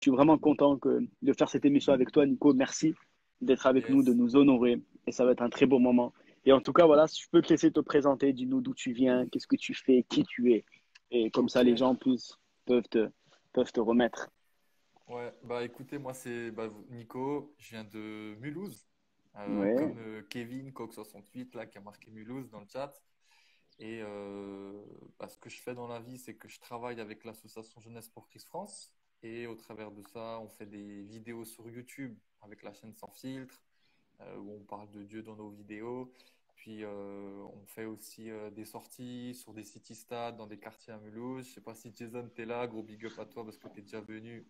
suis vraiment content de faire cette émission avec toi, Nico. Merci d'être avec nous, de Yes, nous honorer. Et ça va être un très beau moment. Et en tout cas, voilà, si je peux te laisser te présenter, dis-nous d'où tu viens, qu'est-ce que tu fais, qui tu es. Et comme ok. ça, les gens peuvent te, peuvent te remettre. Ouais, bah écoutez, moi c'est Nico, je viens de Mulhouse, Ouais, comme Kevin Coq68 là qui a marqué Mulhouse dans le chat. Et ce que je fais dans la vie, c'est que je travaille avec l'association Jeunesse pour Christ France. Et au travers de ça, on fait des vidéos sur YouTube avec la chaîne Sans Filtre, où on parle de Dieu dans nos vidéos. Puis on fait aussi des sorties sur des city-stades dans des quartiers à Mulhouse. Je sais pas si Jason, t'es là, gros big up à toi parce que t'es déjà venu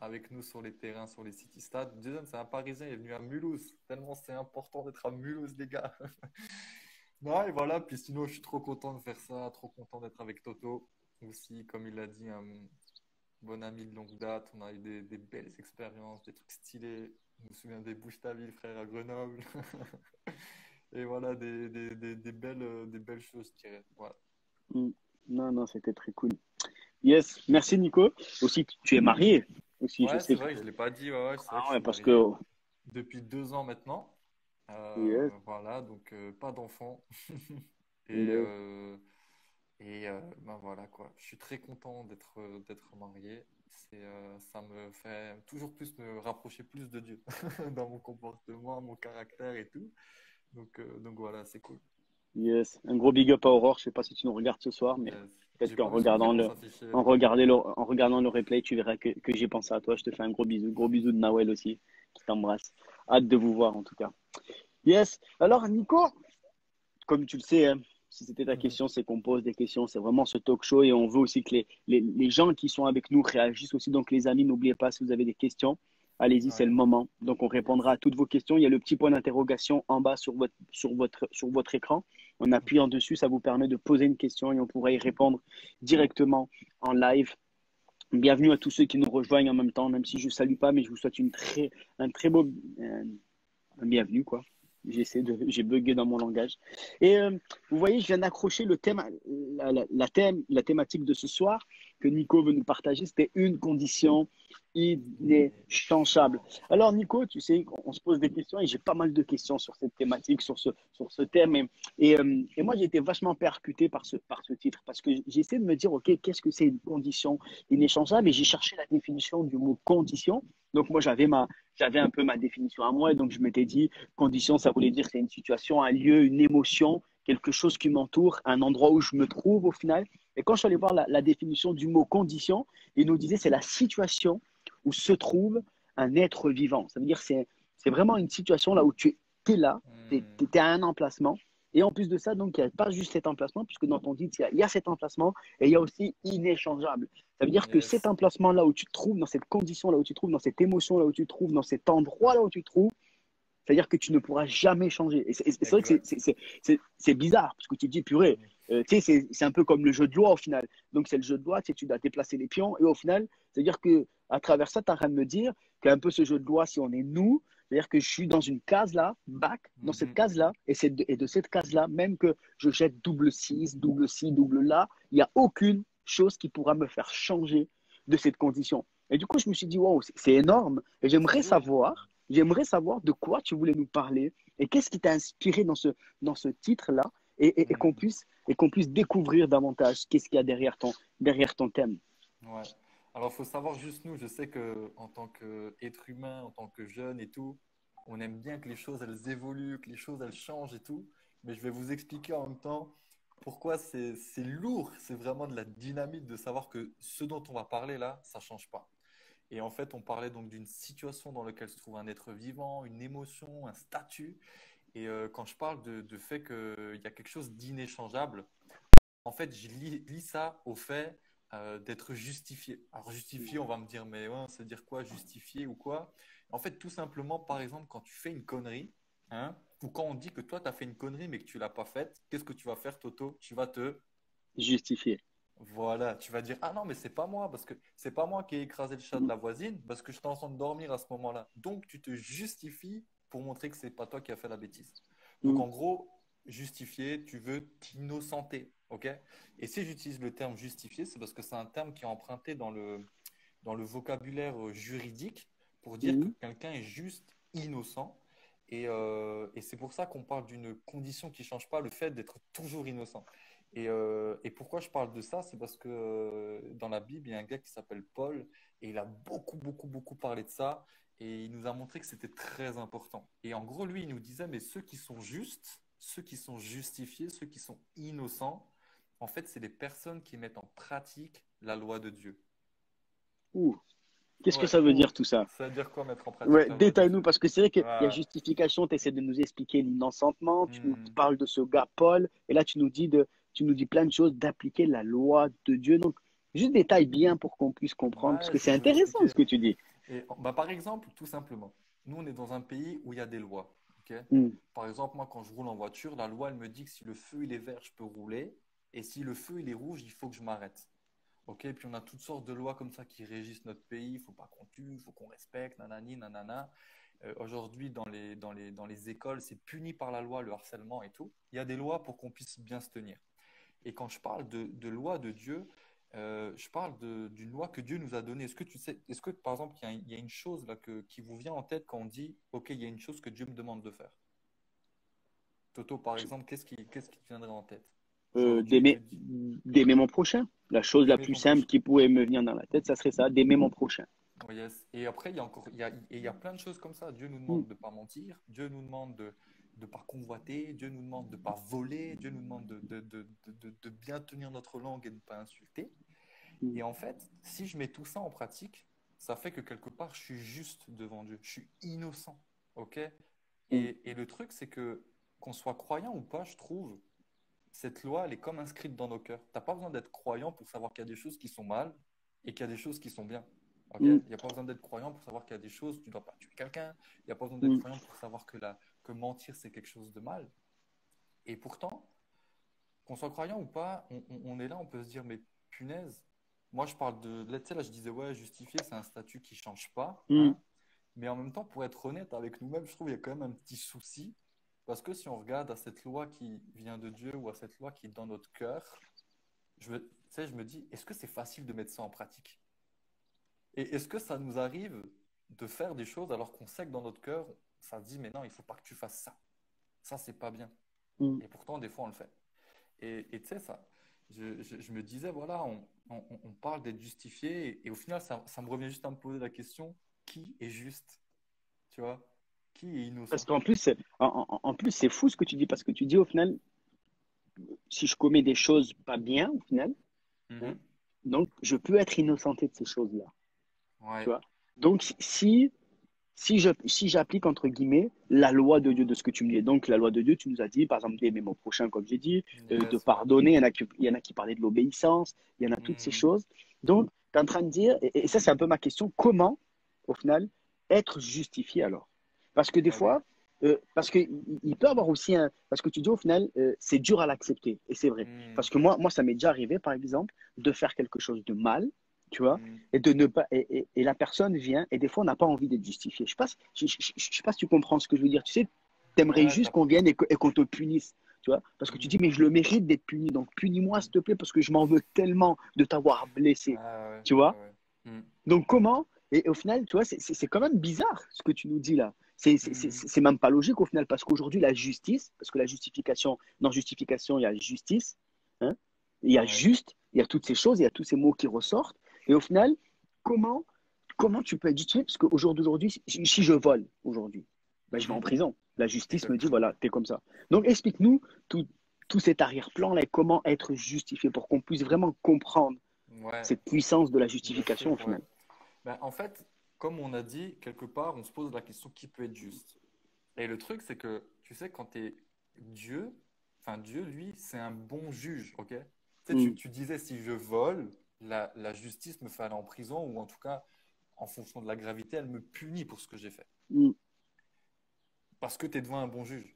avec nous sur les terrains, sur les city-stades. Jason, c'est un Parisien, il est venu à Mulhouse. Tellement c'est important d'être à Mulhouse, les gars. Non, et voilà, puis sinon, je suis trop content de faire ça, trop content d'être avec Toto. Aussi, comme il l'a dit, un bon ami de longue date. On a eu des belles expériences, des trucs stylés. Je me souviens des Bouches-ta-Ville, frère, à Grenoble. Et voilà, des belles choses, je dirais. Voilà. mm. Non, non, c'était très cool. Yes, merci Nico. Aussi, tu es marié. Aussi, je Ouais, sais c'est que. vrai que je ne l'ai pas dit. Ouais, ouais, c'est vrai que Ah je ouais, suis parce marié que. depuis 2 ans maintenant. Yes, Voilà, donc pas d'enfant. Et, yes. ben voilà quoi. Je suis très content d'être marié. Ça me fait toujours plus me rapprocher plus de Dieu dans mon comportement, mon caractère et tout. Donc voilà, c'est cool. Yes. Un gros big up à Aurore. Je sais pas si tu nous regardes ce soir, mais Yes. peut-être J'ai qu'en pas vu son regardant prénom le, s'afficher, en les gars. regardant le, en regardant le replay, tu verras que j'ai pensé à toi. Je te fais un gros bisou. Gros bisou de Nawel aussi, qui t'embrasse. Hâte de vous voir, en tout cas. Yes. Alors, Nico, comme tu le sais, hein, si c'était ta Mhm. question, c'est qu'on pose des questions. C'est vraiment ce talk show et on veut aussi que les gens qui sont avec nous réagissent aussi. Donc, les amis, n'oubliez pas, si vous avez des questions, allez-y, c'est Ouais, le moment. Donc, on répondra yes. à toutes vos questions. Il y a le petit point d'interrogation en bas sur votre écran. En appuyant Mhm. dessus, ça vous permet de poser une question et on pourra y répondre directement en live. Bienvenue à tous ceux qui nous rejoignent en même temps, même si je ne salue pas, mais je vous souhaite un très beau, euh, bienvenue, quoi. J'ai bugué dans mon langage. Et vous voyez, je viens d'accrocher le thème, la thématique de ce soir que Nico veut nous partager. C'était une condition inéchangeable. Alors, Nico, tu sais, on se pose des questions et j'ai pas mal de questions sur cette thématique, sur ce thème. Et moi, j'ai été vachement percuté par ce titre parce que j'ai essayé de me dire, OK, qu'est-ce que c'est une condition inéchangeable? Et j'ai cherché la définition du mot condition. Donc, moi, j'avais un peu ma définition à moi. Et donc, je m'étais dit, condition, ça voulait dire que c'est une situation, un lieu, une émotion, quelque chose qui m'entoure, un endroit où je me trouve au final. Et quand je suis allé voir la définition du mot condition, il nous disait c'est la situation où se trouve un être vivant. Ça veut dire que c'est vraiment une situation là où tu es là, tu Hmm. es, à un emplacement. Et en plus de ça, donc, il n'y a pas juste cet emplacement, puisque dans ton titre, il y a cet emplacement et il y a aussi inéchangeable. Ça veut dire que cet Yes. emplacement-là où tu te trouves, dans cette condition-là où tu te trouves, dans cette émotion-là où tu te trouves, dans cet endroit-là où tu te trouves, c'est-à-dire que tu ne pourras jamais changer. Et c'est vrai que Exact. c'est bizarre, parce que tu te dis, purée, Hmm. tu sais, c'est un peu comme le jeu de loi au final. Donc c'est le jeu de loi, tu sais, tu dois déplacer les pions, et au final, c'est-à-dire que à travers ça, tu es en train de me dire qu'un peu ce jeu de loi, si on est nous, c'est-à-dire que je suis dans une case là, back, dans cette Mhm. case-là, et de cette case-là, même que je jette double 6, double ci, double là, il n'y a aucune chose qui pourra me faire changer de cette condition. Et du coup, je me suis dit, wow, c'est énorme. Et C'est beau. j'aimerais savoir de quoi tu voulais nous parler et qu'est-ce qui t'a inspiré dans ce titre-là et Hmm. qu'on puisse découvrir davantage qu'est-ce qu'il y a derrière ton thème. Ouais. Alors, il faut savoir juste nous, je sais que en tant qu'être humain, en tant que jeune et tout, on aime bien que les choses elles évoluent, que les choses elles changent et tout. Mais je vais vous expliquer en même temps pourquoi c'est lourd, c'est vraiment de la dynamite de savoir que ce dont on va parler là, ça change pas. Et en fait, on parlait donc d'une situation dans laquelle se trouve un être vivant, une émotion, un statut. Et quand je parle de fait qu'il y a quelque chose d'inéchangeable, en fait, lis ça au fait d'être justifié. Alors, justifié, on va me dire, mais ouais, ça veut dire quoi, justifié ou quoi? En fait, tout simplement, par exemple, quand tu fais une connerie, hein, ou quand on dit que toi, tu as fait une connerie mais que tu l'as pas faite, qu'est-ce que tu vas faire, Toto? Tu vas te Justifié. voilà, tu vas dire, ah non, mais c'est pas moi, parce que c'est pas moi qui ai écrasé le chat de la voisine, parce que j'étais en train de dormir à ce moment-là. Donc, tu te justifies pour montrer que c'est pas toi qui as fait la bêtise. Donc, Mm, en gros, justifier, tu veux t'innocenter, ok? Et si j'utilise le terme justifier, c'est parce que c'est un terme qui est emprunté dans dans le vocabulaire juridique pour dire que Mhm. quelqu'un est juste innocent. Et c'est pour ça qu'on parle d'une condition qui ne change pas, le fait d'être toujours innocent. Et pourquoi je parle de ça? C'est parce que dans la Bible, il y a un gars qui s'appelle Paul et il a beaucoup, beaucoup, beaucoup parlé de ça. Et il nous a montré que c'était très important. Et en gros, lui, il nous disait, mais ceux qui sont justes, ceux qui sont justifiés, ceux qui sont innocents, en fait, c'est les personnes qui mettent en pratique la loi de Dieu. Ouh, qu'est-ce que Ouais, ça veut ou dire tout ça? ça veut dire quoi mettre en pratique Ouais, la loi de détaille-nous, Dieu? parce que c'est vrai qu'il y a Ah, justification, tu essaies de nous expliquer l'innocentement, tu nous hmm. parles de ce gars Paul, et là tu nous dis plein de choses, d'appliquer la loi de Dieu. Donc, juste détaille bien pour qu'on puisse comprendre, parce Ouais, que je c'est vais vous intéressant expliquer. ce que tu dis. Bah, par exemple, tout simplement, nous, on est dans un pays où il y a des lois. Ok. Hmm, Par exemple, moi, quand je roule en voiture, la loi, elle me dit que si le feu il est vert, je peux rouler. Et si le feu il est rouge, il faut que je m'arrête. Ok. Puis on a toutes sortes de lois comme ça qui régissent notre pays. Il faut pas qu'on tue, il faut qu'on respecte, nanani, nanana. Aujourd'hui, dans les écoles, c'est puni par la loi le harcèlement et tout. Il y a des lois pour qu'on puisse bien se tenir. Et quand je parle de loi de Dieu, je parle d'une loi que Dieu nous a donnée. Est-ce que tu sais, est-ce que par exemple, il y a une chose là qui vous vient en tête quand on dit, OK, il y a une chose que Dieu me demande de faire? Toto, par exemple, qu'est-ce qui te viendrait en tête? Genre, Dieu, il te d'aimer, dit, d'aimer mon prochain. La chose la d'aimer plus ton simple prochain. qui pouvait me venir dans la tête, ça serait ça, d'aimer mon prochain. Oh, yes. Et après, il y a encore, il y a plein de choses comme ça. Dieu nous Hmm, demande de ne pas mentir. Dieu nous demande de ne pas convoiter. Dieu nous demande de ne pas voler. Dieu nous demande de bien tenir notre langue et de ne pas insulter. hmm, Et en fait, si je mets tout ça en pratique, ça fait que quelque part, je suis juste devant Dieu. Je suis innocent. OK? hmm, Et le truc, c'est que qu'on soit croyant ou pas, je trouve, cette loi, elle est comme inscrite dans nos cœurs. T'as pas besoin d'être croyant pour savoir qu'il y a des choses qui sont mal et qu'il y a des choses qui sont bien. OK? hmm, Il n'y a pas besoin d'être croyant pour savoir qu'il y a des choses, tu ne dois pas tuer quelqu'un. Il n'y a pas besoin d'être hmm. croyant pour savoir que mentir, c'est quelque chose de mal. Et pourtant, qu'on soit croyant ou pas, on est là, on peut se dire, mais punaise, moi je parle là, tu sais, là je disais, ouais, justifié, c'est un statut qui change pas, Hmm. hein. Mais en même temps, pour être honnête avec nous-mêmes, je trouve qu'il y a quand même un petit souci, parce que si on regarde à cette loi qui vient de Dieu ou à cette loi qui est dans notre cœur, tu sais, je me dis, est-ce que c'est facile de mettre ça en pratique? Et est-ce que ça nous arrive de faire des choses alors qu'on sait que dans notre cœur, ça se dit, mais non, il faut pas que tu fasses ça. Ça, c'est pas bien. Hmm. Et pourtant, des fois, on le fait. Et tu sais, ça, je me disais, voilà, on parle d'être justifié, et au final, ça me revient juste à me poser la question, qui est juste? Tu vois? Qui est Parce innocent? qu'en plus, en plus, c'est fou ce que tu dis, parce que tu dis au final, si je commets des choses pas bien, au final, hein, Mhm. donc je peux être innocenté de ces choses-là, tu Ouais. vois. Donc, si j'applique, entre guillemets, la loi de Dieu, de ce que tu me dis, donc la loi de Dieu, tu nous as dit, par exemple, d'aimer mon prochain, comme j'ai dit, de Yes, ouais. pardonner, il y en a qui parlaient de l'obéissance, il y en a toutes ces Mhm. choses. Donc, tu es en train de dire, et ça, c'est un peu ma question, comment, au final, être justifié alors? Parce que des Bah oui. fois, parce qu'il il peut avoir aussi un. Parce que tu dis, au final, c'est dur à l'accepter, et c'est vrai. Mhm. Parce que moi, ça m'est déjà arrivé, par exemple, de faire quelque chose de mal, tu vois, Mhm. et de ne pas et la personne vient et des fois on n'a pas envie d'être justifié. Je sais pas si tu comprends ce que je veux dire. Tu sais, t'aimerais Ouais, juste qu'on vienne et qu'on te punisse, tu vois, parce que tu dis mais je Mhm. le mérite d'être puni, donc punis-moi s'il Mhm. te plaît parce que je m'en veux tellement de t'avoir blessé, Ah ouais, tu ouais, vois. ouais. Mhm. Donc comment et au final, tu vois, c'est quand même bizarre ce que tu nous dis là. Mhm. C'est même pas logique au final parce qu'aujourd'hui la justice, parce que la justification, dans justification il y a justice, hein, il y a Ouais. juste, il y a toutes ces choses, il y a tous ces mots qui ressortent et au final comment comment tu peux être justifié? Parce qu'au jour d'aujourd'hui, si je vole aujourd'hui, ben, je vais en Mhm. prison. La justice me dit, Exactement. voilà, t'es comme ça. Donc, explique-nous tout, tout cet arrière-plan-là et comment être justifié pour qu'on puisse vraiment comprendre Ouais, cette puissance de la bien justification au sûr, ouais. final. Ben, en fait, comme on a dit, quelque part, on se pose la question qui peut être juste. Et le truc, c'est que, tu sais, quand tu es Dieu, enfin Dieu, lui, c'est un bon juge, ok? Tu sais, Mm, tu disais, si je vole, la justice me fait aller en prison, ou en tout cas, en fonction de la gravité, elle me punit pour ce que j'ai fait. mm, Parce que tu es devant un bon juge,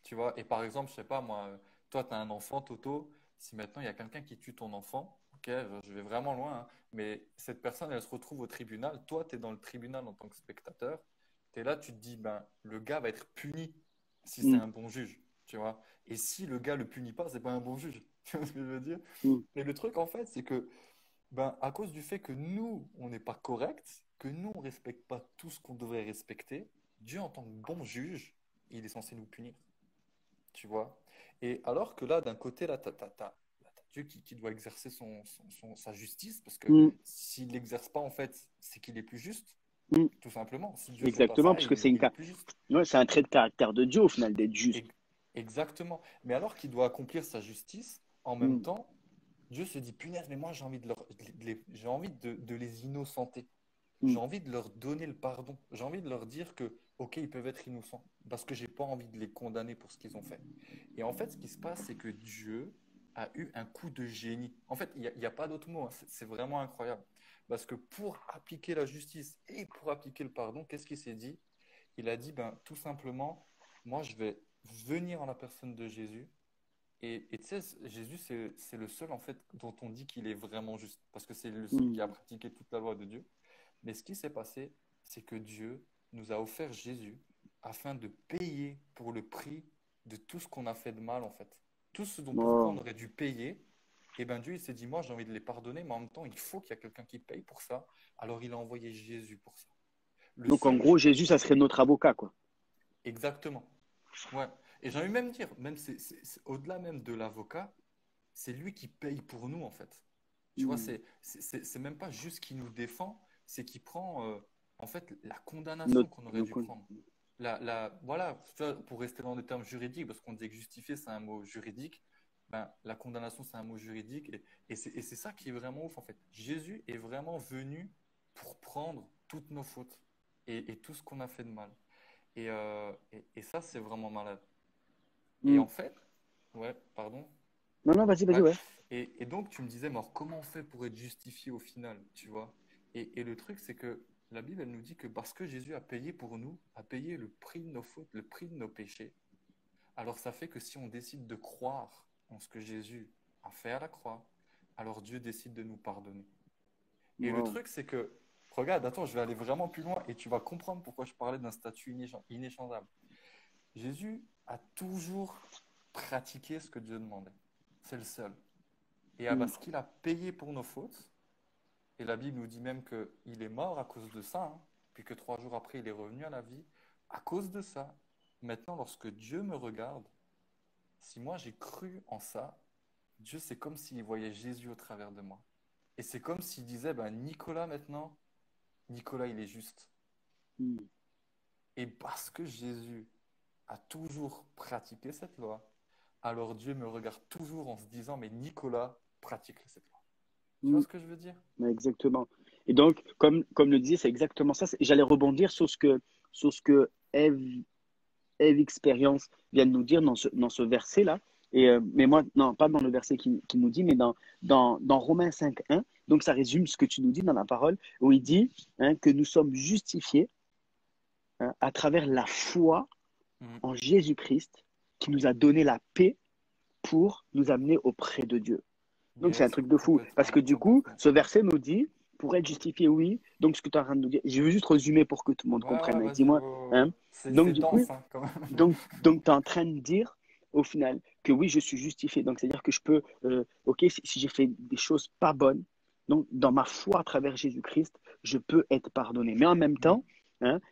tu vois? Et par exemple, je sais pas, moi, toi, tu as un enfant, Toto, si maintenant il y a quelqu'un qui tue ton enfant, ok, je vais vraiment loin, hein, mais cette personne, elle se retrouve au tribunal, toi, tu es dans le tribunal en tant que spectateur, tu es là, tu te dis, ben, le gars va être puni si c'est mm, un bon juge, tu vois? Et si le gars le punit pas, c'est pas un bon juge, tu vois ce que je veux dire? mm, Mais le truc, en fait, c'est que Ben, à cause du fait que nous, on n'est pas correct, que nous, on ne respecte pas tout ce qu'on devrait respecter, Dieu, en tant que bon juge, il est censé nous punir, tu vois. Et alors que là, d'un côté, là, t'as Dieu qui doit exercer sa justice, parce que Mm, s'il ne l'exerce pas, en fait, c'est qu'il est plus juste, mm. tout simplement. Si Dieu ne fait pas Exactement, ça, parce que c'est il est plus juste. ouais, c'est un trait de caractère de Dieu au final d'être juste. Ex- Exactement. Mais alors qu'il doit accomplir sa justice, en même Mm, temps, Dieu se dit, punaise, mais moi j'ai envie j'ai envie de les innocenter. mm. J'ai envie de leur donner le pardon. J'ai envie de leur dire que, ok, ils peuvent être innocents, parce que j'ai pas envie de les condamner pour ce qu'ils ont fait. Et en fait, ce qui se passe, c'est que Dieu a eu un coup de génie. En fait, il y a pas d'autre mot, hein. C'est vraiment incroyable. Parce que pour appliquer la justice et pour appliquer le pardon, qu'est-ce qu'il s'est dit? Il a dit, ben, tout simplement, moi, je vais venir en la personne de Jésus. Et tu sais, Jésus, c'est le seul, en fait, dont on dit qu'il est vraiment juste. Parce que c'est le seul qui a Mm. pratiqué toute la loi de Dieu. Mais ce qui s'est passé, c'est que Dieu nous a offert Jésus afin de payer pour le prix de tout ce qu'on a fait de mal, en fait. Tout ce dont pourquoi on Oh. aurait dû payer. Et bien Dieu, il s'est dit, moi, j'ai envie de les pardonner, mais en même temps, il faut qu'il y ait quelqu'un qui paye pour ça. Alors, il a envoyé Jésus pour ça. Le Donc en seul, gros, Jésus, ça serait notre avocat, quoi. exactement. Ouais. Et j'ai envie même dire, même au-delà même de l'avocat, c'est lui qui paye pour nous, en fait. Tu vois, Mm. c'est même pas juste qu'il nous défend, c'est qu'il prend, en fait, la condamnation Notre, qu'on aurait nos dû prendre. Voilà, tu vois, pour rester dans des termes juridiques, parce qu'on disait que justifier, c'est un mot juridique, ben, la condamnation, c'est un mot juridique, et c'est ça qui est vraiment ouf, en fait. Jésus est vraiment venu pour prendre toutes nos fautes et tout ce qu'on a fait de mal. Et ça, c'est vraiment malade. Et Mm. en fait, ouais, pardon. Non, non, vas-y, Ouais. ouais. Et donc, tu me disais, mais alors, comment on fait pour être justifié au final, tu vois? Et le truc, c'est que la Bible, elle nous dit que parce que Jésus a payé pour nous, a payé le prix de nos fautes, le prix de nos péchés, alors ça fait que si on décide de croire en ce que Jésus a fait à la croix, alors Dieu décide de nous pardonner. Et le Wow. truc, c'est que, regarde, attends, je vais aller vraiment plus loin et tu vas comprendre pourquoi je parlais d'un statut inéchangeable. Jésus a toujours pratiqué ce que Dieu demandait. C'est le seul. Et Mm. parce qu'il a payé pour nos fautes, et la Bible nous dit même qu'il est mort à cause de ça, hein, puis que 3 jours après, il est revenu à la vie, à cause de ça. Maintenant, lorsque Dieu me regarde, si moi j'ai cru en ça, Dieu, c'est comme s'il voyait Jésus au travers de moi. Et c'est comme s'il disait, ben, Nicolas, maintenant, Nicolas, il est juste. Mm. Et parce que Jésus a toujours pratiqué cette loi, alors Dieu me regarde toujours en se disant, mais Nicolas pratique cette loi. Tu vois Mm. ce que je veux dire? Ouais, exactement. Et donc, comme le disait, c'est exactement ça. J'allais rebondir sur ce que Eve Experience vient de nous dire dans ce verset-là. Mais moi, non, pas dans le verset qui nous dit, mais dans Romains 5:1. Donc, ça résume ce que tu nous dis dans la parole, où il dit que nous sommes justifiés à travers la foi Mhm. en Jésus-Christ, qui nous a donné la paix pour nous amener auprès de Dieu. Donc, c'est un Yes, truc de fou. Parce que complètement, du coup, complètement. ce verset nous dit, pour être justifié, oui. Donc, ce que tu es en train de nous dire, je veux juste résumer pour que tout le monde Ouais, comprenne. ouais, Hein. vas-y, Dis-moi. Hein. Donc, c'est du coup, dense, hein, quand même. donc tu es en train de dire, au final, que oui, je suis justifié. Donc, c'est-à-dire que je peux, OK, si j'ai fait des choses pas bonnes, donc, dans ma foi à travers Jésus-Christ, je peux être pardonné. Mais en même Mhm. temps,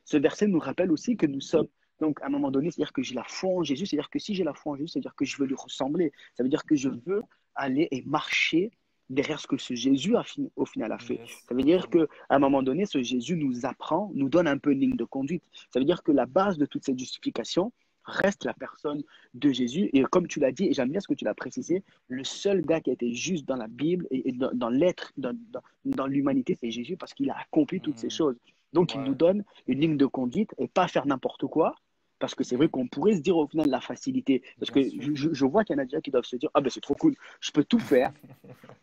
ce verset nous rappelle aussi que nous sommes, donc, à un moment donné, c'est-à-dire que j'ai la foi en Jésus, c'est-à-dire que si j'ai la foi en Jésus, c'est-à-dire que je veux lui ressembler. Ça veut dire que je veux aller et marcher derrière ce que ce Jésus au final a fait. Yes, Ça veut dire totalement. qu'à un moment donné, ce Jésus nous apprend, nous donne un peu une ligne de conduite. Ça veut dire que la base de toute cette justification reste la personne de Jésus. Et comme tu l'as dit, et j'aime bien ce que tu l'as précisé, le seul gars qui a été juste dans la Bible et dans l'être, dans l'humanité, c'est Jésus parce qu'il a accompli toutes ces Mhm. choses. Donc, il nous Ouais. donne une ligne de conduite et pas faire n'importe quoi. Parce que c'est vrai Mhm. qu'on pourrait se dire au final la facilité. Parce Bien que sûr. je vois qu'il y en a déjà qui doivent se dire, ah ben c'est trop cool, je peux tout faire.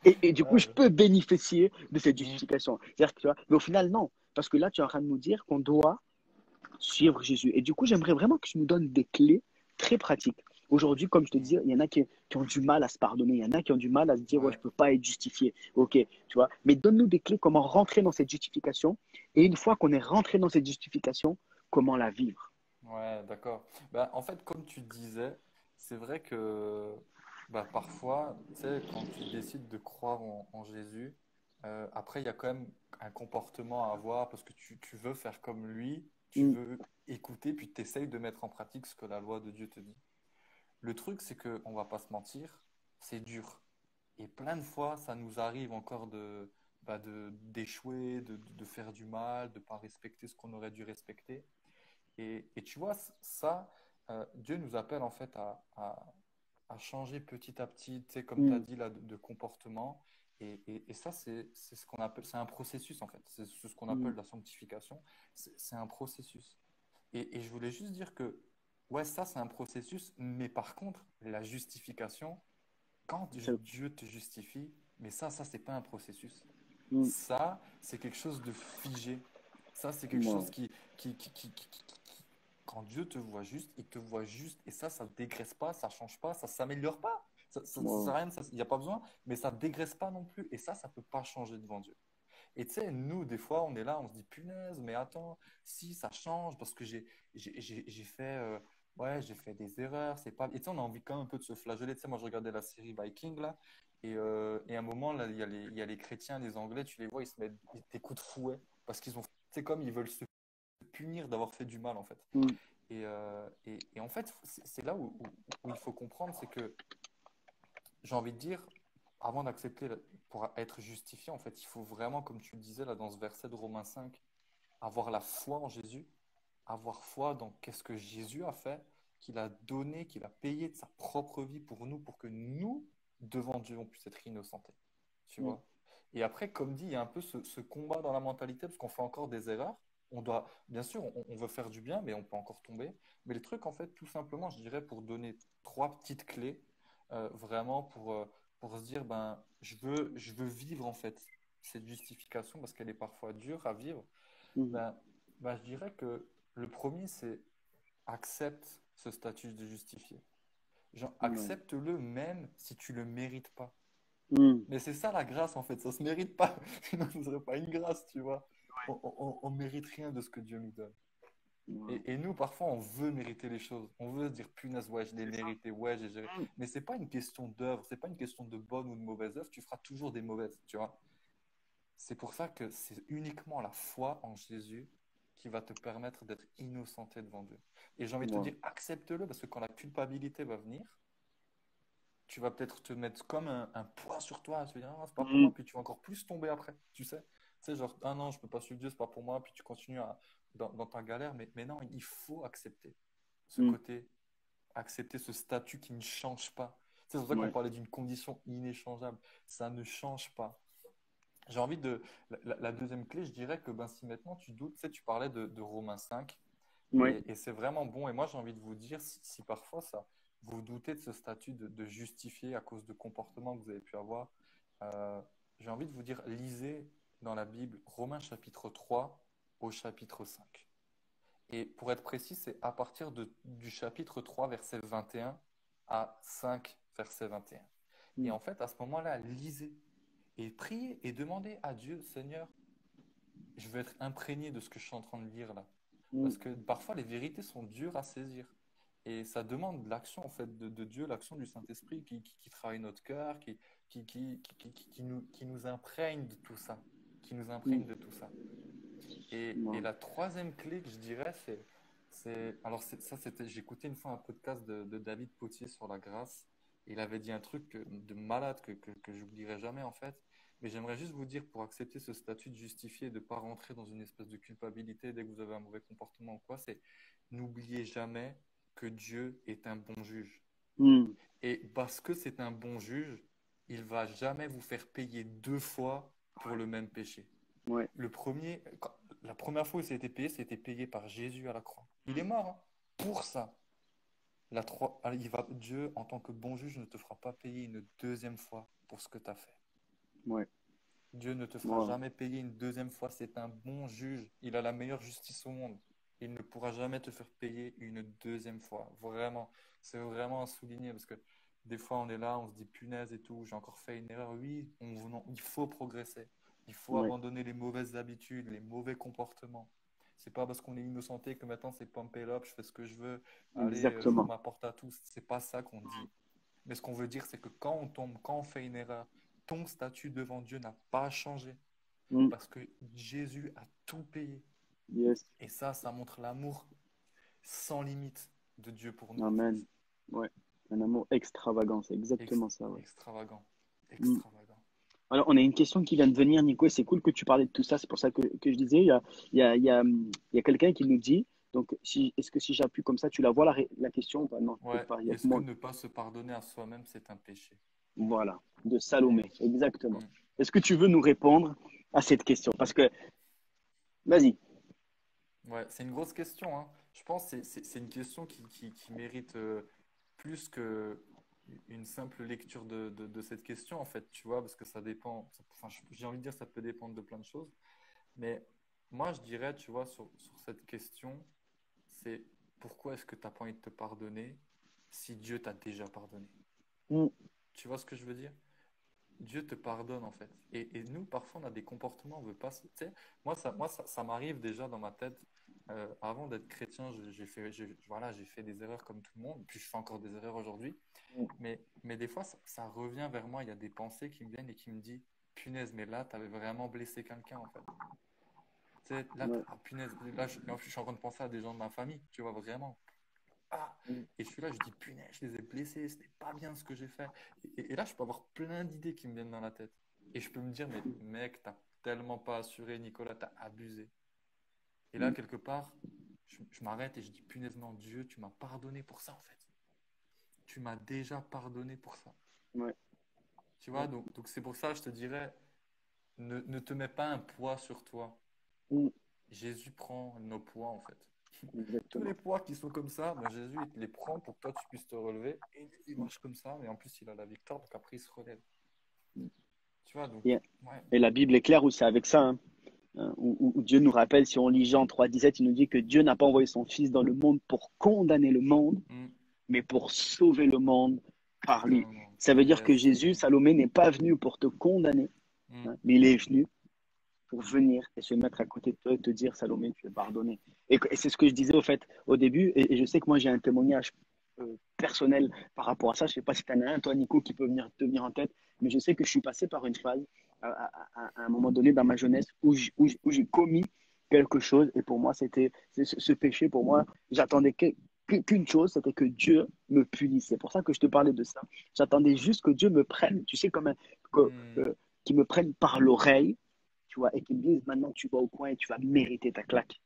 Et du coup, Ouais, je peux bénéficier de cette mhm. justification. C'est-à-dire que, tu vois, mais au final, non. Parce que là, tu es en train de nous dire qu'on doit suivre Jésus. Et du coup, j'aimerais vraiment que tu nous donnes des clés très pratiques. Aujourd'hui, comme je te Mhm. disais, il y en a qui ont du mal à se pardonner, il y en a qui ont du mal à se dire, ouais, je Ouais. ne peux pas être justifié. Ok, tu vois. Mais donne-nous des clés, comment rentrer dans cette justification. Et une fois qu'on est rentré dans cette justification, comment la vivre. Ouais, d'accord. Bah, en fait, comme tu disais, c'est vrai que bah, parfois, tu sais, quand tu décides de croire en Jésus, Après, il y a quand même un comportement à avoir parce que tu veux faire comme lui, tu Mm. veux écouter, puis tu essayes de mettre en pratique ce que la loi de Dieu te dit. Le truc, c'est qu'on va pas se mentir, c'est dur. Et plein de fois, ça nous arrive encore d'échouer, de faire du mal, de ne pas respecter ce qu'on aurait dû respecter. Et tu vois, ça, Dieu nous appelle en fait à changer petit à petit, tu sais, comme tu as Mm. dit là, de comportement. Et ça, c'est ce qu'on appelle, c'est un processus en fait. C'est ce qu'on Mm. appelle la sanctification. C'est un processus. Et je voulais juste dire que, ouais, ça, c'est un processus, mais par contre, la justification, quand C'est- Dieu te justifie, mais ça, c'est pas un processus. mm. Ça, c'est quelque chose de figé. Ça, c'est quelque chose Ouais. quand Dieu te voit juste, il te voit juste, et ça ne dégraisse pas, ça change pas, ça s'améliore pas. Ça Ouais. sert à rien, il n'y a pas besoin, mais ça dégraisse pas non plus, et ça peut pas changer devant Dieu. Et tu sais, nous, des fois, on est là, on se dit, punaise, mais attends, si ça change, parce que j'ai fait, ouais, j'ai fait des erreurs, c'est pas. Et tu sais, on a envie quand même un peu de se flageller. Tu sais, moi, je regardais la série Viking, là, et à un moment, là, il y a les chrétiens, les Anglais, tu les vois, ils se mettent des coups de fouet, parce qu'ils ont. C'est comme ils veulent se punir d'avoir fait du mal, en fait. Mm. Et en fait, c'est là où il faut comprendre, c'est que j'ai envie de dire, avant d'accepter, pour être justifié, en fait, il faut vraiment, comme tu le disais là dans ce verset de Romains 5, avoir la foi en Jésus, avoir foi dans qu'est-ce que Jésus a fait, qu'il a donné, qu'il a payé de sa propre vie pour nous, pour que nous, devant Dieu, on puisse être innocentés. Tu Mm. vois? Et après, comme dit, il y a un peu ce combat dans la mentalité, parce qu'on fait encore des erreurs. On doit, bien sûr, on veut faire du bien, mais on peut encore tomber. Mais le truc, en fait, tout simplement, je dirais, pour donner trois petites clés, vraiment pour se dire, ben, je veux vivre, en fait, cette justification, parce qu'elle est parfois dure à vivre. Mm. Ben, je dirais que le premier, c'est accepte ce statut de justifié. Genre, Ouais. accepte-le même si tu le mérites pas. Mm. Mais c'est ça la grâce en fait, ça se mérite pas. Sinon, ce ne serait pas une grâce, tu vois. On mérite rien de ce que Dieu nous donne. Ouais. Et nous, parfois, on veut mériter les choses. On veut se dire, punaise, ouais, je l'ai C'est ça. mérité, ouais, j'ai géré. Mm. Mais c'est pas une question d'œuvre, c'est pas une question de bonne ou de mauvaise œuvre. Tu feras toujours des mauvaises, tu vois. C'est pour ça que c'est uniquement la foi en Jésus qui va te permettre d'être innocenté devant Dieu. Et j'ai envie de te Ouais. dire, accepte-le parce que quand la culpabilité va venir, tu vas peut-être te mettre comme un poids sur toi. Tu vas dire, ah, c'est pas pour Mm. moi. Puis tu vas encore plus tomber après. Tu sais, genre, ah non, je peux pas suivre Dieu, c'est pas pour moi. Puis tu continues dans ta galère. Mais non, il faut accepter ce Mm. côté, accepter ce statut qui ne change pas. C'est pour ça qu'on Ouais. parlait d'une condition inéchangeable. Ça ne change pas. J'ai envie de. La deuxième clé, je dirais que ben, si maintenant tu doutes, tu sais, tu parlais de Romains 5, Ouais. et c'est vraiment bon. Et moi, j'ai envie de vous dire, si parfois ça, vous doutez de ce statut de justifié à cause de comportements que vous avez pu avoir, euh, j'ai envie de vous dire, lisez dans la Bible Romains chapitre 3 au chapitre 5. Et pour être précis, c'est à partir du chapitre 3, verset 21 à 5, verset 21. Et Mm. en fait, à ce moment-là, lisez et priez et demandez à Dieu, Seigneur, je veux être imprégné de ce que je suis en train de lire là. Mm. Parce que parfois, les vérités sont dures à saisir. Et ça demande l'action en fait de Dieu, l'action du Saint-Esprit qui travaille notre cœur, qui nous imprègne de tout ça. Qui nous Mm. imprègne de tout ça. Et Ouais. la troisième clé que je dirais, alors j'écoutais une fois un podcast de David Potier sur la grâce. Il avait dit un truc de malade que j'oublierai jamais en fait. Mais j'aimerais juste vous dire, pour accepter ce statut de justifié et de ne pas rentrer dans une espèce de culpabilité dès que vous avez un mauvais comportement ou quoi, c'est n'oubliez jamais que Dieu est un bon juge. Mm. Et parce que c'est un bon juge, il va jamais vous faire payer deux fois pour le même péché. Ouais. La première fois où c'était payé par Jésus à la croix. Il est mort hein, pour ça. Dieu, en tant que bon juge, ne te fera pas payer une deuxième fois pour ce que tu as fait. Ouais. Dieu ne te fera Ouais. jamais payer une deuxième fois. C'est un bon juge. Il a la meilleure justice au monde. Il ne pourra jamais te faire payer une deuxième fois. Vraiment, c'est vraiment à souligner parce que des fois on est là, on se dit punaise et tout, j'ai encore fait une erreur. Oui, il faut progresser. Il faut Ouais. abandonner les mauvaises habitudes, les mauvais comportements. C'est pas parce qu'on est innocenté que maintenant c'est pump it up, je fais ce que je veux, allez, je Exactement. m'apporte à tous. C'est pas ça qu'on dit. Mais ce qu'on veut dire, c'est que quand on tombe, quand on fait une erreur, ton statut devant Dieu n'a pas changé Mm. parce que Jésus a tout payé. Yes. Et ça montre l'amour sans limite de Dieu pour nous, en fait. Amen. Ouais. Un amour extravagant, c'est exactement ça. Ouais. Extravagant. Mm. Extravagant. Alors, on a une question qui vient de venir, Nico, et c'est cool que tu parlais de tout ça. C'est pour ça que je disais, il y a quelqu'un qui nous dit, donc, est-ce que si j'appuie comme ça, tu la vois la question ou pas? Non, peut-être Ouais. pas. Il y a que Est-ce que moi. ne pas se pardonner à soi-même, c'est un péché? Voilà, de Salomé, exactement. Mm. Est-ce que tu veux nous répondre à cette question? Parce que, vas-y. Ouais, c'est une grosse question, hein. Je pense que c'est une question qui mérite plus que une simple lecture de cette question, en fait, tu vois, parce que ça dépend, enfin, j'ai envie de dire, ça peut dépendre de plein de choses. Mais moi, je dirais, tu vois, sur cette question, c'est pourquoi est-ce que tu n'as pas envie de te pardonner si Dieu t'a déjà pardonné? Mm, Tu vois ce que je veux dire? Dieu te pardonne en fait. Et nous, parfois, on a des comportements, on veut pas. Tu sais, ça m'arrive déjà dans ma tête. Avant d'être chrétien, voilà, j'ai fait des erreurs comme tout le monde. Puis je fais encore des erreurs aujourd'hui. Mais des fois, ça revient vers moi. Il y a des pensées qui me viennent et qui me disent, punaise, mais là, tu avais vraiment blessé quelqu'un en fait. Tu sais, là, ouais, ah, punaise, là, en plus, je suis en train de penser à des gens de ma famille, tu vois, vraiment. Ah, mm, et je suis là, je dis, punaise, je les ai blessés, c'était pas bien ce que j'ai fait. Et là, je peux avoir plein d'idées qui me viennent dans la tête. Et je peux me dire, mais mec, t'as tellement pas assuré, Nicolas, t'as abusé. Et là, mm, quelque part, je m'arrête et je dis, punaise, non, Dieu, tu m'as pardonné pour ça, en fait. Tu m'as déjà pardonné pour ça. ouais, Tu vois, ouais, donc c'est pour ça, que je te dirais, ne te mets pas un poids sur toi. mm, Jésus prend nos poids, en fait. Tous les exactement. poids qui sont comme ça, ben Jésus, il te les prend pour que toi, tu puisses te relever. Et il Mm, marche comme ça, mais en plus, il a la victoire, donc après, il se relève. mm. Tu vois, donc, Et, ouais. et la Bible est claire aussi avec ça, hein, où Dieu nous rappelle, si on lit Jean 3,17, il nous dit que Dieu n'a pas envoyé son Fils dans le monde pour condamner le monde, Mm. mais pour sauver le monde par lui. Totalement. Ça veut dire que Yes, Jésus, amen. Salomé, n'est pas venu pour te condamner, Mm. hein, mais il est venu pour venir et se mettre à côté de toi et te dire, Salomé, tu es pardonné. Et c'est ce que je disais au fait au début, et je sais que moi j'ai un témoignage personnel par rapport à ça. Je ne sais pas si tu en as un, toi, Nico, qui peut te venir en tête, mais je sais que je suis passé par une phase à un moment donné dans ma jeunesse où j'ai commis quelque chose, et pour moi, c'était ce péché, pour moi, j'attendais qu'une chose, c'était que Dieu me punisse. C'est pour ça que je te parlais de ça. J'attendais juste que Dieu me prenne, tu sais, que, Mm. que- qu'il me prenne par l'oreille, tu vois, et qu'il me dise maintenant tu vas au coin et tu vas mériter ta claque.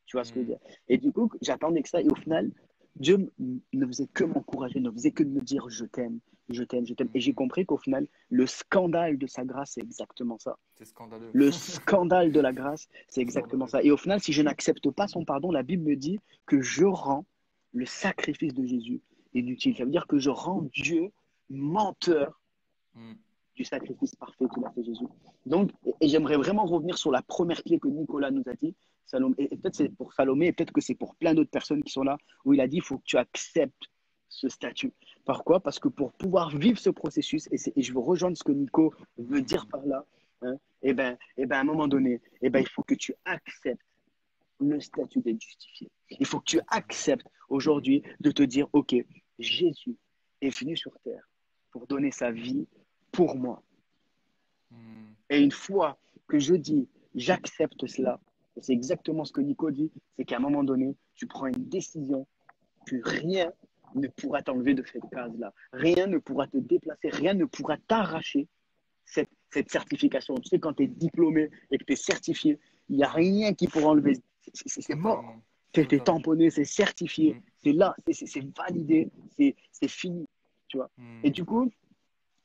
Tu vois ce que je veux Mm. dire? Et du coup, j'attendais que ça, et au final, Dieu ne faisait que m'encourager, ne faisait que de me dire je t'aime, je t'aime, je t'aime. Et j'ai Mm. compris qu'au final, le scandale de sa grâce, c'est exactement ça. C'est scandaleux. Le scandale de la grâce, c'est exactement Scandaleux. ça. Et au final, si je n'accepte pas son pardon, la Bible me dit que je rends le sacrifice de Jésus inutile. Ça veut dire que je rends Dieu menteur Mm. du sacrifice parfait qu'il a fait Jésus. Donc, et j'aimerais vraiment revenir sur la première clé que Nicolas nous a dit. Salomé, et peut-être c'est pour Salomé, et peut-être que c'est pour plein d'autres personnes qui sont là, où il a dit il faut que tu acceptes ce statut. Pourquoi? Parce que pour pouvoir vivre ce processus, et je veux rejoindre ce que Nico veut dire Mm. par là, hein, à un moment donné, il faut que tu acceptes le statut d'être justifié. Il faut que tu Totalement. acceptes aujourd'hui de te dire, OK, Jésus est venu sur terre pour donner sa vie pour moi. Mm. Et une fois que je dis, j'accepte cela, c'est exactement ce que Nico dit, c'est qu'à un moment donné, tu prends une décision que rien ne pourra t'enlever de cette case-là. Rien ne pourra te déplacer, rien ne pourra t'arracher cette certification. Tu sais, quand tu es diplômé et que tu es certifié, il n'y a Mm. rien qui pourra enlever. C'est mort. Totalement. Tu es Totalement. tamponné, c'est certifié, Mm. c'est là, c'est validé, c'est fini. Tu vois. Et Mm. du coup,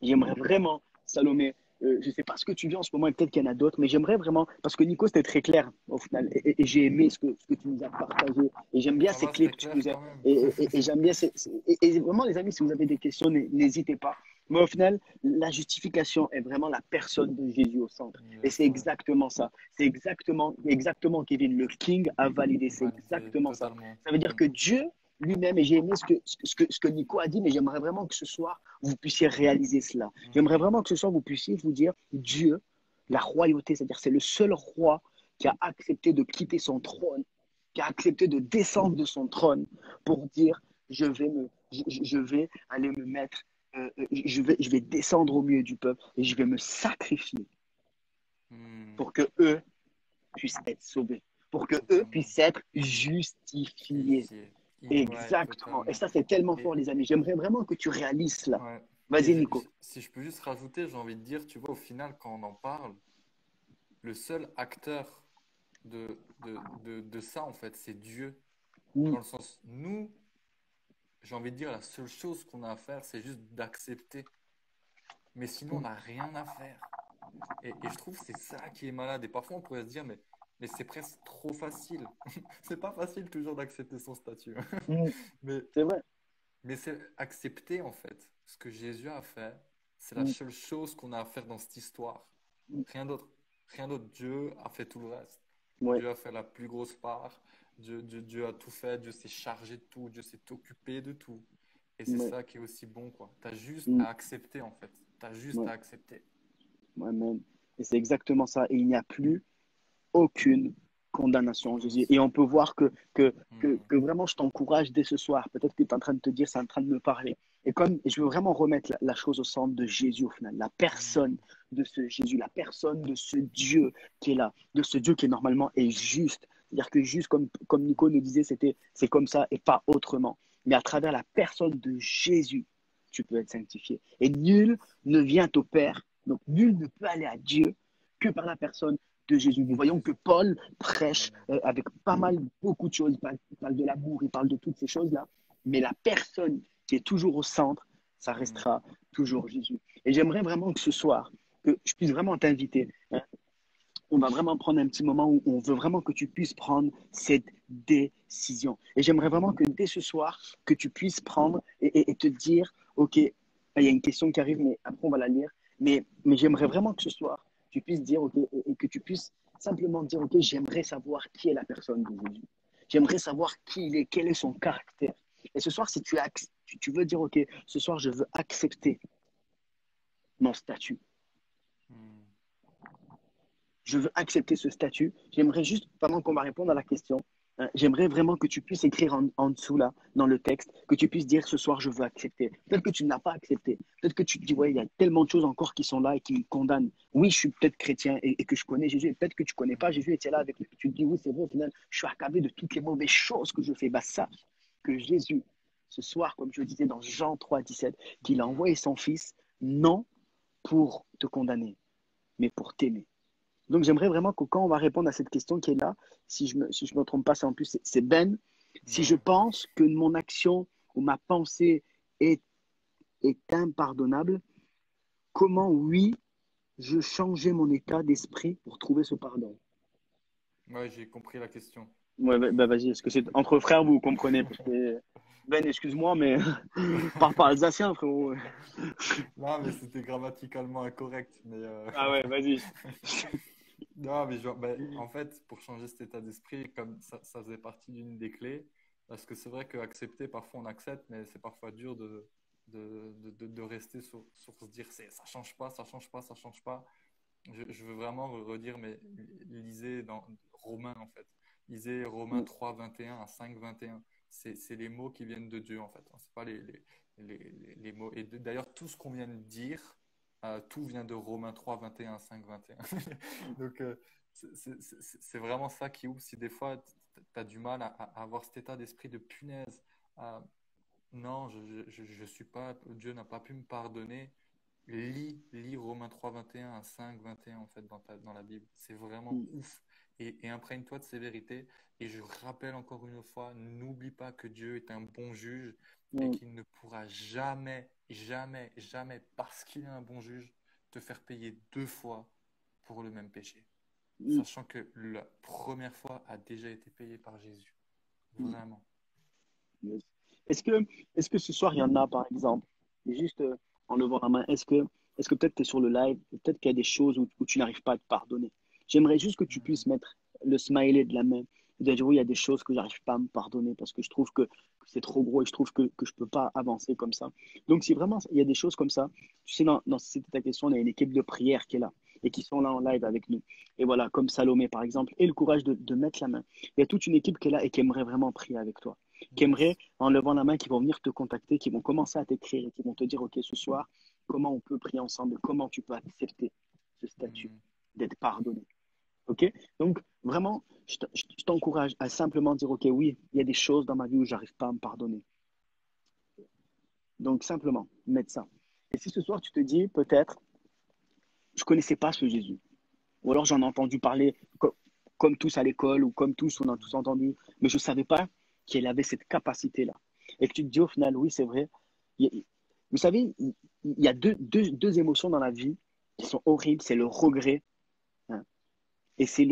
j'aimerais vraiment, Salomé, je ne sais pas ce que tu vis en ce moment et peut-être qu'il y en a d'autres, mais j'aimerais vraiment, parce que Nico, c'était très clair au final, et j'ai aimé ce que tu nous as partagé, et j'aime bien Ça ces va, clés c'était que tu clair nous as, quand même. et j'aime bien, et vraiment les amis, si vous avez des questions, n'hésitez pas. Mais au final, la justification est vraiment la personne de Jésus au centre. Et c'est Yes, ouais. exactement ça. C'est exactement, Kevin, le King a validé. C'est Validé, exactement ça. totalement. Ça veut dire Mm. que Dieu lui-même, et j'ai aimé ce que Nico a dit, mais j'aimerais vraiment que ce soir, vous puissiez réaliser cela. J'aimerais Mm. vraiment que ce soir, vous puissiez vous dire, Dieu, la royauté, c'est-à-dire c'est le seul roi qui a accepté de quitter son trône, qui a accepté de descendre de son trône pour dire, je vais aller me mettre je vais descendre au milieu du peuple et je vais me sacrifier Hmm. pour que eux puissent être sauvés, pour que eux Totalement. puissent être justifiés. Justifié. Ouais, Exactement. Et totalement. ça, c'est tellement Et fort, les amis. J'aimerais vraiment que tu réalises cela. ouais. Et Vas-y, Nico. si je peux juste rajouter, j'ai envie de dire, tu vois, au final, quand on en parle, le seul acteur de ça, en fait, c'est Dieu. Mm, Dans le sens, nous, j'ai envie de dire, la seule chose qu'on a à faire, c'est juste d'accepter. Mais sinon, on mm, n'a rien à faire. Et je trouve que c'est ça qui est malade. Et parfois, on pourrait se dire, mais c'est presque trop facile. C'est pas facile toujours d'accepter son statut. mm. Mais, C'est vrai. mais c'est accepter, en fait, ce que Jésus a fait. C'est la Mm, seule chose qu'on a à faire dans cette histoire. mm. Rien d'autre. Rien d'autre. Dieu a fait tout le reste. Ouais, Dieu a fait la plus grosse part. Dieu a tout fait. Dieu s'est chargé de tout. Dieu s'est occupé de tout. Et c'est ouais, ça qui est aussi bon, quoi. Tu as juste mm, à accepter, en fait. Tu as juste ouais, à accepter. ouais, man. Et c'est exactement ça. Et il n'y a plus aucune condamnation en Jésus. Et Condamnation. on peut Ouais. voir Hmm. que vraiment, je t'encourage dès ce soir. Peut-être que tu es en train de te dire, c'est en train de me parler. Et comme je veux vraiment remettre la chose au centre de Jésus au final, la personne Hmm. de ce Jésus, la personne de ce Dieu qui est là, de ce Dieu qui normalement est juste. C'est-à-dire que juste comme Nico nous disait, c'est comme ça et pas autrement. Mais à travers la personne de Jésus, tu peux être sanctifié. Et nul ne vient au Père, donc nul ne peut aller à Dieu que par la personne de Jésus. Nous De voyons que Jésus. Paul prêche Hmm. avec pas mal, beaucoup de choses. Il parle de l'amour, il parle de toutes ces choses-là. Mais la personne qui est toujours au centre, ça Hmm. restera toujours Jésus. Et j'aimerais vraiment que ce soir, que je puisse vraiment t'inviter. Hein. On va vraiment prendre un petit moment où on veut vraiment que tu puisses prendre cette décision. Et j'aimerais vraiment que dès ce soir, que tu puisses prendre et te dire, OK, il y a une question qui arrive, mais après on va la lire. Mais j'aimerais vraiment que ce soir, tu puisses dire, OK, et que tu puisses simplement dire, OK, j'aimerais savoir qui est la personne de Jésus. J'aimerais savoir qui il est, quel est son caractère. Et ce soir, si tu veux dire, OK, ce soir, je veux accepter mon statut. Hmm. Je veux accepter ce statut. J'aimerais juste, pendant qu'on va répondre à la question, hein, j'aimerais vraiment que tu puisses écrire en dessous, là, dans le texte, que tu puisses dire ce soir, je veux accepter. Peut-être que tu ne l'as pas accepté. Peut-être que tu te dis, ouais, il y a tellement de choses encore qui sont là et qui me condamnent. Oui, je suis peut-être chrétien et que je connais Jésus, et peut-être que tu ne connais pas Hmm. Jésus et tu es là avec lui. Tu te dis, oui, c'est vrai, au final, je suis accablé de toutes les mauvaises choses que je fais. Bah, sache que Jésus, ce soir, comme je disais dans Jean 3, 17, qu'il a Hmm. envoyé son Fils, non pour te condamner, mais pour t'aimer. Donc, j'aimerais vraiment que quand on va répondre à cette question qui est là, si je me trompe pas, c'est en plus, c'est Ben. Si je Ouais. pense que mon action ou ma pensée est, est impardonnable, comment, oui, je changeais mon état d'esprit pour trouver ce pardon? Ouais, j'ai compris la question. Ouais, bah, vas-y, est-ce que c'est entre frères, vous comprenez? Parce que, Ben, excuse-moi, mais parle pas alsacien, frérot. Non, mais c'était grammaticalement incorrect. Ah ouais, vas-y. Non, mais genre, ben, en fait, pour changer cet état d'esprit, comme ça faisait partie d'une des clés, parce que c'est vrai qu'accepter, parfois on accepte, mais c'est parfois dur de rester sur se dire ça change pas, ça change pas, ça change pas. Je veux vraiment redire, mais lisez dans Romains, en fait. Lisez Romains 3, 21 à 5, 21. C'est les mots qui viennent de Dieu, en fait. C'est pas les mots. Et d'ailleurs, tout ce qu'on vient de dire, tout vient de Romains 3, 21 à 5, 21. Donc, c'est vraiment ça qui ouvre. Si des fois, tu as du mal à avoir cet état d'esprit de punaise, non, je suis pas, Dieu n'a pas pu me pardonner. Lis Romains 3, 21 à 5, 21 en fait dans la Bible. C'est vraiment ouf. Et imprègne-toi de ces vérités. Et je rappelle encore une fois, n'oublie pas que Dieu est un bon juge et qu'il ne pourra jamais, jamais, jamais, parce qu'il est un bon juge, te faire payer deux fois pour le même péché. Sachant que la première fois a déjà été payée par Jésus. Vraiment. Yes. Est-ce que, est-ce que ce soir, il y en a, par exemple, juste en levant la main, est-ce que peut-être tu es sur le live, peut-être qu'il y a des choses où tu n'arrives pas à te pardonner. J'aimerais juste que tu Hmm. puisses mettre le smiley de la main et de dire, oui, il y a des choses que j'arrive pas à me pardonner parce que je trouve que c'est trop gros et je trouve que je peux pas avancer comme ça. Donc, si vraiment il y a des choses comme ça, tu sais, si c'était ta question, il y a une équipe de prière qui est là et qui sont là en live avec nous. Et voilà, comme Salomé, par exemple, et le courage de mettre la main. Il y a toute une équipe qui est là et qui aimerait vraiment prier avec toi. qui aimeraient, Yes. en levant la main, qui vont venir te contacter, qui vont commencer à t'écrire et qui vont te dire, OK, ce soir, comment on peut prier ensemble, comment tu peux accepter ce statut Mhm. d'être pardonné. OK? Donc, vraiment, je t'encourage à simplement dire, OK, oui, il y a des choses dans ma vie où j'arrive pas à me pardonner. Donc, simplement, mettre ça. Et si ce soir, tu te dis, peut-être, je connaissais pas ce Jésus, ou alors j'en ai entendu parler comme tous à l'école, ou comme tous, on a tous entendu, mais je ne savais pas qu'il avait cette capacité-là. Et que tu te dis au final, oui, c'est vrai. Vous savez, il y a deux émotions dans la vie qui sont horribles, c'est le regret, hein, et c'est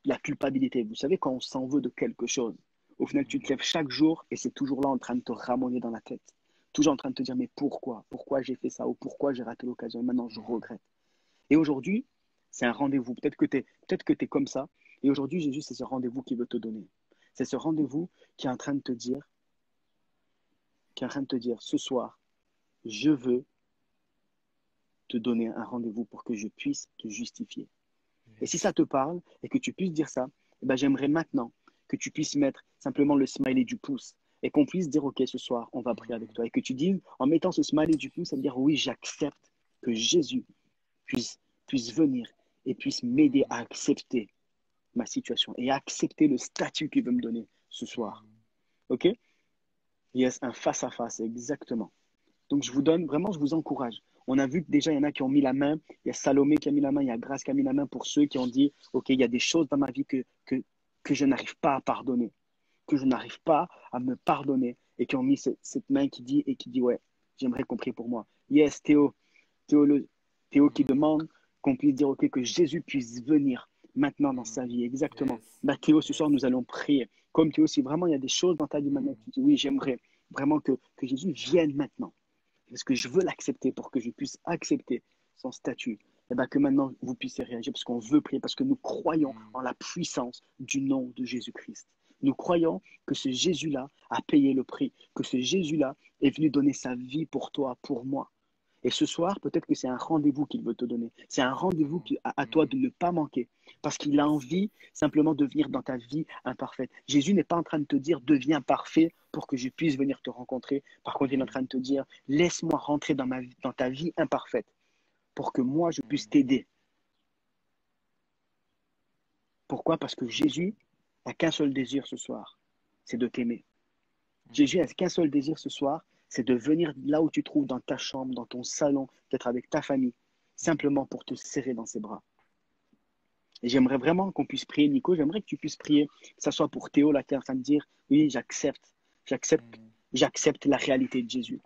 la culpabilité. Vous savez, quand on s'en veut de quelque chose, au final, tu te Mhm. lèves chaque jour et c'est toujours là en train de te ramoner dans la tête. Toujours en train de te dire, mais pourquoi? Pourquoi j'ai fait ça? Ou pourquoi j'ai raté l'occasion? Et maintenant, je Mhm. regrette. Et aujourd'hui, c'est un rendez-vous. Peut-être que tu es comme ça. Et aujourd'hui, Jésus, c'est ce rendez-vous qu'il veut te donner. C'est ce rendez-vous qui est en train de te dire, ce soir, je veux te donner un rendez-vous pour que je puisse te justifier. Et si ça Yes. te parle et que tu puisses dire ça, eh ben, j'aimerais maintenant que tu puisses mettre simplement le smiley du pouce et qu'on puisse dire, OK, ce soir, on va prier avec Mhm. toi. Et que tu dises, en mettant ce smiley du pouce, ça veut dire, oui, j'accepte que Jésus puisse, puisse venir et puisse m'aider Mhm. à accepter ma situation et à accepter le statut qu'il veut me donner ce soir. Mhm. OK? Yes, un face-à-face, exactement. Donc, je vous donne, vraiment, je vous encourage. On a vu que déjà, il y en a qui ont mis la main. Il y a Salomé qui a mis la main, il y a Grâce qui a mis la main pour ceux qui ont dit, OK, il y a des choses dans ma vie que je n'arrive pas à pardonner, que je n'arrive pas à me pardonner et qui ont mis cette main qui dit, ouais, j'aimerais qu'on prie pour moi. Yes, Théo, Théo qui Mhm. demande qu'on puisse dire, OK, que Jésus puisse venir maintenant dans sa Mhm. vie. Exactement. Yes. Bah, Théo, ce soir, Yes. nous allons prier. Comme Théo, si vraiment il y a des choses dans ta vie maintenant, Mhm. tu dis, oui, j'aimerais vraiment que Jésus vienne maintenant. Parce que je veux l'accepter pour que je puisse accepter son statut. Et bien que maintenant, vous puissiez réagir parce qu'on veut prier, parce que nous croyons Mhm. en la puissance du nom de Jésus-Christ. Nous croyons que ce Jésus-là a payé le prix, que ce Jésus-là est venu donner sa vie pour toi, pour moi. Et ce soir, peut-être que c'est un rendez-vous qu'il veut te donner. C'est un rendez-vous Exactement. à toi de Mhm. ne pas manquer. Parce qu'il a Yes. envie simplement de venir dans ta vie imparfaite. Jésus n'est pas en train de te dire deviens parfait pour que je puisse venir te rencontrer. Par contre, il est en Mhm. train de te dire laisse-moi rentrer dans ta vie imparfaite pour que moi je puisse Mhm. t'aider. Pourquoi? Parce que Jésus n'a qu'un seul désir ce soir, c'est de t'aimer. Jésus Mhm. n'a qu'un seul désir ce soir, c'est de venir là où tu te trouves, dans ta chambre, dans ton salon, peut-être avec ta famille, Mhm. simplement pour te serrer dans ses bras. Et j'aimerais vraiment qu'on puisse prier, Nico. J'aimerais que tu puisses prier, que ce soit pour Théo, là, qui est en train de dire, oui, j'accepte, Mhm. j'accepte la réalité de Jésus.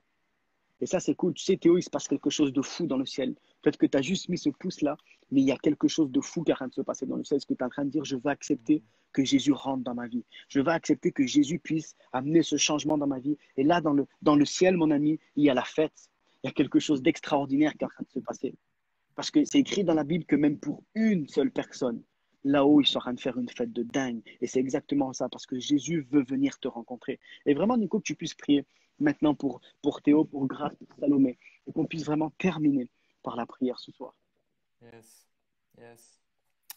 Et ça, c'est cool. Tu sais, Théo, il se passe quelque chose de fou dans le ciel. Peut-être que tu as juste mis ce pouce-là, mais il y a quelque chose de fou qui est en train de se passer dans le ciel. Est-ce que tu es en train de dire, je veux accepter Mhm. que Jésus rentre dans ma vie. Je veux accepter que Jésus puisse amener ce changement dans ma vie. Et là, dans le ciel, mon ami, il y a la fête. Il y a quelque chose d'extraordinaire qui est en train de se passer. Parce que c'est écrit dans la Bible que même pour une seule personne, là-haut, ils sont en train de faire une fête de dingue. Et c'est exactement ça, parce que Jésus veut venir te rencontrer. Et vraiment, Nico, que tu puisses prier maintenant pour Théo, pour Grâce, pour Salomé, et qu'on puisse vraiment terminer par la prière ce soir. Yes. Yes.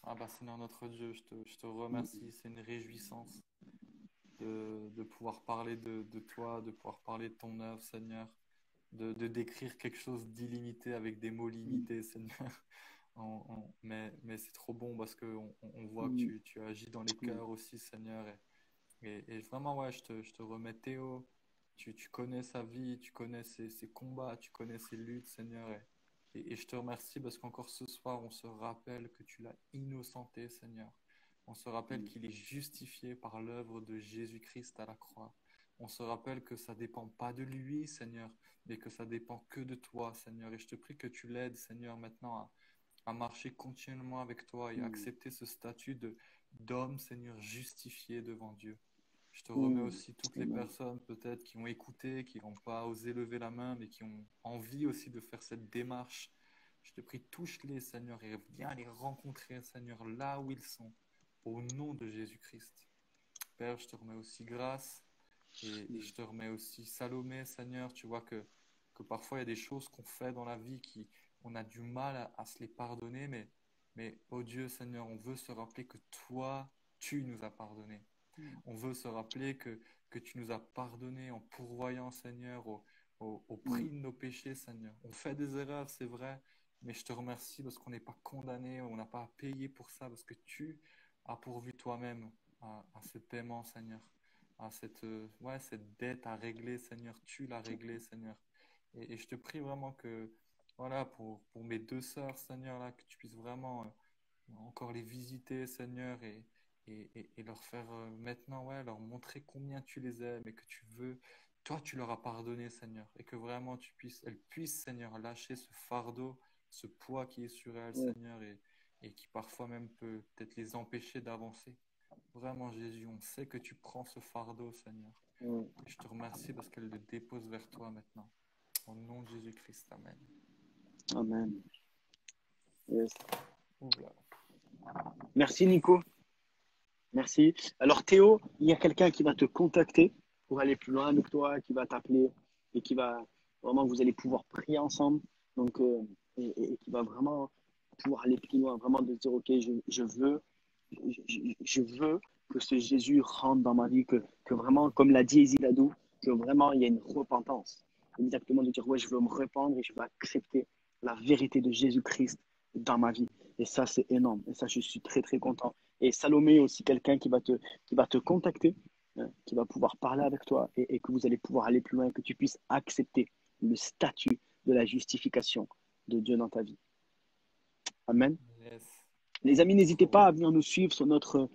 Ah bah Seigneur notre Dieu, je te remercie. C'est une réjouissance de pouvoir parler de toi, de pouvoir parler de ton œuvre, Seigneur, de décrire quelque chose d'illimité avec des mots limités, Seigneur. Mais c'est trop bon parce qu'on voit que tu agis dans les cœurs aussi, Seigneur. Et vraiment, ouais, je te remets Théo. Tu connais sa vie, tu connais ses combats, tu connais ses luttes, Seigneur. Et je te remercie parce qu'encore ce soir, on se rappelle que tu l'as innocenté, Seigneur. On se rappelle qu'il est justifié par l'œuvre de Jésus-Christ à la croix. On se rappelle que ça dépend pas de lui, Seigneur, mais que ça dépend que de toi, Seigneur. Et je te prie que tu l'aides, Seigneur, maintenant à marcher continuellement avec toi et à accepter ce statut d'homme, Seigneur, justifié devant Dieu. Je te remets aussi toutes les Amen. personnes peut-être qui ont écouté, qui n'ont pas osé lever la main, mais qui ont envie aussi de faire cette démarche. Je te prie, touche-les, Seigneur, et viens les rencontrer, Seigneur, là où ils sont, au nom de Jésus-Christ. Père, je te remets aussi grâce et je te remets aussi Salomé, Seigneur. Tu vois que parfois il y a des choses qu'on fait dans la vie qui on a du mal à se les pardonner, mais oh Dieu, Seigneur, on veut se rappeler que toi, tu nous as pardonné. On veut se rappeler que tu nous as pardonné en pourvoyant, Seigneur, au prix de nos péchés, Seigneur. On fait des erreurs, c'est vrai, mais je te remercie parce qu'on n'est pas condamné, on n'a pas à payer pour ça, parce que tu as pourvu toi-même à ce paiement, Seigneur, à cette dette à régler, Seigneur. Tu l'as réglée, Seigneur. Et je te prie vraiment que, voilà, pour mes deux sœurs, Seigneur, là, que tu puisses vraiment encore les visiter, Seigneur, et leur faire maintenant, ouais, leur montrer combien tu les aimes et que tu veux. Toi, tu leur as pardonné, Seigneur, et que vraiment elles puissent, Seigneur, lâcher ce fardeau, ce poids qui est sur elles, Ouais, Seigneur, et qui parfois même peut peut-être les empêcher d'avancer. Vraiment, Jésus, on sait que tu prends ce fardeau, Seigneur. ouais. Et je te remercie parce qu'elles le déposent vers toi maintenant. Au nom de Jésus-Christ, Amen. Amen. Yes. Oula. Merci, Nico. Merci. Alors, Théo, il y a quelqu'un qui va te contacter pour aller plus loin avec toi, qui va t'appeler et qui va vraiment, vous allez pouvoir prier ensemble. Donc, et qui va vraiment pouvoir aller plus loin, vraiment de se dire, OK, je veux que ce Jésus rentre dans ma vie, que vraiment, comme l'a dit Esidadou, que vraiment il y a une repentance. Exactement, de dire, ouais, je veux me répandre et je veux accepter la vérité de Jésus-Christ dans ma vie. Et ça, c'est énorme. Et ça, je suis très, très content. Et Salomé est aussi quelqu'un qui va te contacter, hein, qui va pouvoir parler avec toi et que vous allez pouvoir aller plus loin, que tu puisses accepter le statut de la justification de Dieu dans ta vie. Amen. Yes. Les amis, n'hésitez pas à Amen. venir nous suivre sur notre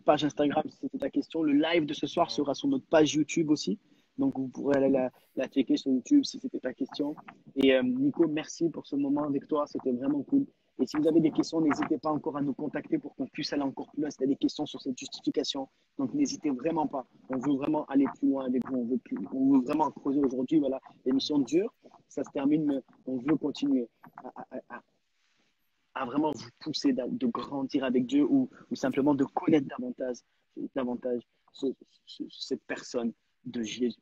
page Instagram si c'était ta question. Le live de ce soir Ouais. sera sur notre page YouTube aussi. Donc, vous pourrez aller la checker sur YouTube si c'était ta question. Et Nico, merci pour ce moment avec toi. C'était vraiment cool. Et si vous avez des questions, n'hésitez pas encore à nous contacter pour qu'on puisse aller encore plus loin. Si vous avez des questions sur cette justification, donc n'hésitez vraiment pas. On veut vraiment aller plus loin avec vous. On veut vraiment creuser aujourd'hui. Voilà, l'émission dure. Ça se termine, mais on veut continuer à vraiment vous pousser de grandir avec Dieu ou simplement de connaître davantage cette personne de Jésus.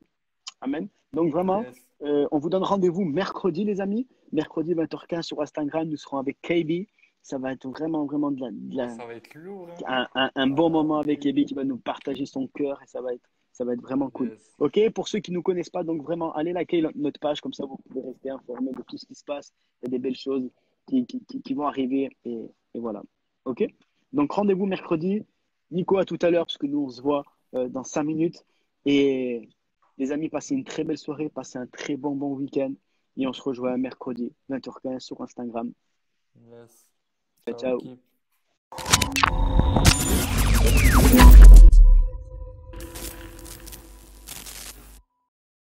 Amen. Donc vraiment, Yes. on vous donne rendez-vous mercredi, les amis. Mercredi 20h15 sur Instagram, nous serons avec KB. Ça va être vraiment, vraiment Oh, ça va être lourd, hein? un bon moment avec Ok. KB qui va nous partager son cœur et ça va être vraiment cool. Yes. OK, pour ceux qui ne nous connaissent pas, donc vraiment, allez liker notre page, comme ça vous pouvez rester informés de tout ce qui se passe. Il y a des belles choses qui vont arriver et voilà. OK? Donc rendez-vous mercredi. Nico, à tout à l'heure, parce que nous, on se voit dans 5 minutes. Et les amis, passez une très belle soirée, passez un très bon week-end. Et on se rejoint mercredi, 20h15 sur Instagram. Yes. Ciao, Ciao, ciao. l'équipe.